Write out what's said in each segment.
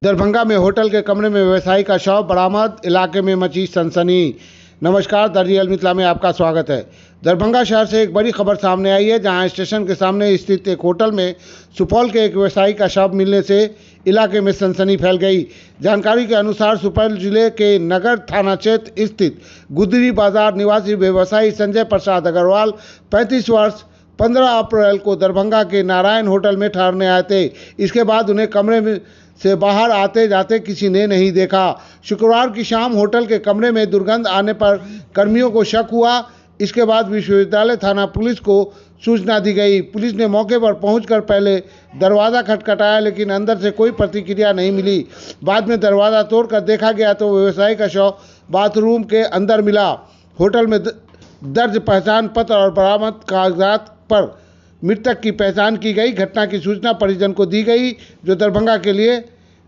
दरभंगा में होटल के कमरे में व्यवसायी का शव बरामद, इलाके में मची सनसनी। नमस्कार, द रियल मिथिला में आपका स्वागत है। दरभंगा शहर से एक बड़ी खबर सामने आई है, जहां स्टेशन के सामने स्थित एक होटल में सुपौल के एक व्यवसायी का शव मिलने से इलाके में सनसनी फैल गई। जानकारी के अनुसार सुपौल जिले के नगर थाना क्षेत्र स्थित गुदरी बाजार निवासी व्यवसायी संजय प्रसाद अग्रवाल 35 वर्ष 15 अप्रैल को दरभंगा के नारायण होटल में ठहरने आए थे। इसके बाद उन्हें कमरे में से बाहर आते जाते किसी ने नहीं देखा। शुक्रवार की शाम होटल के कमरे में दुर्गंध आने पर कर्मियों को शक हुआ। इसके बाद विश्वविद्यालय थाना पुलिस को सूचना दी गई। पुलिस ने मौके पर पहुंचकर पहले दरवाज़ा खटखटाया, लेकिन अंदर से कोई प्रतिक्रिया नहीं मिली। बाद में दरवाज़ा तोड़कर देखा गया तो व्यवसायी का शव बाथरूम के अंदर मिला। होटल में दर्ज पहचान पत्र और बरामद कागजात पर मृतक की पहचान की गई। घटना की सूचना परिजन को दी गई, जो दरभंगा के लिए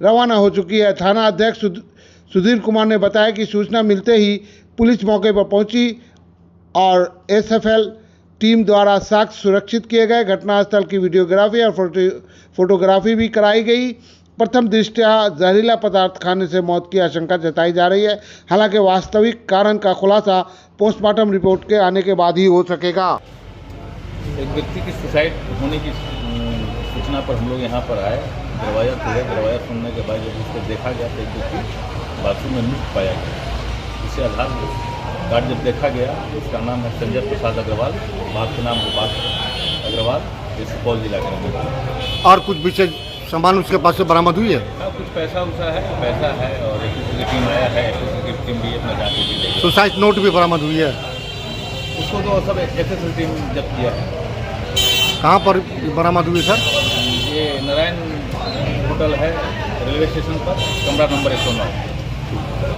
रवाना हो चुकी है। थाना अध्यक्ष सुधीर कुमार ने बताया कि सूचना मिलते ही पुलिस मौके पर पहुंची और एसएफएल टीम द्वारा साक्ष्य सुरक्षित किए गए। घटनास्थल की वीडियोग्राफी और फोटोग्राफी भी कराई गई। प्रथम दृष्टया जहरीला पदार्थ खाने से मौत की आशंका जताई जा रही है। हालांकि वास्तविक कारण का खुलासा पोस्टमार्टम रिपोर्ट के आने के बाद ही हो सकेगा। एक व्यक्ति की सुसाइड होने की सूचना पर हम लोग यहाँ पर आए। दरवाज़ा खुला। दरवाज़ा खुलने के बाद जब उसको देखा गया तो एक व्यक्ति बाथरूम में मृत पाया गया। इसे आधार कार्ड जब देखा गया, उसका नाम है संजय प्रसाद अग्रवाल, बाप का नाम गोपाल अग्रवाल, ये सुपौल जिला के रहने। और कुछ विशेष सामान उसके पास से बरामद हुई है? कुछ पैसा उसा है, पैसा है और एसएससी की टीम आया है। एसएससी की टीम भी अपना जांच की गई। सुसाइड नोट भी बरामद हुई है? उसको तो सब एसएससी टीम जब्त किया है। कहाँ पर बरामद हुई सर? ये नारायण होटल है, रेलवे स्टेशन पर, कमरा नंबर 109।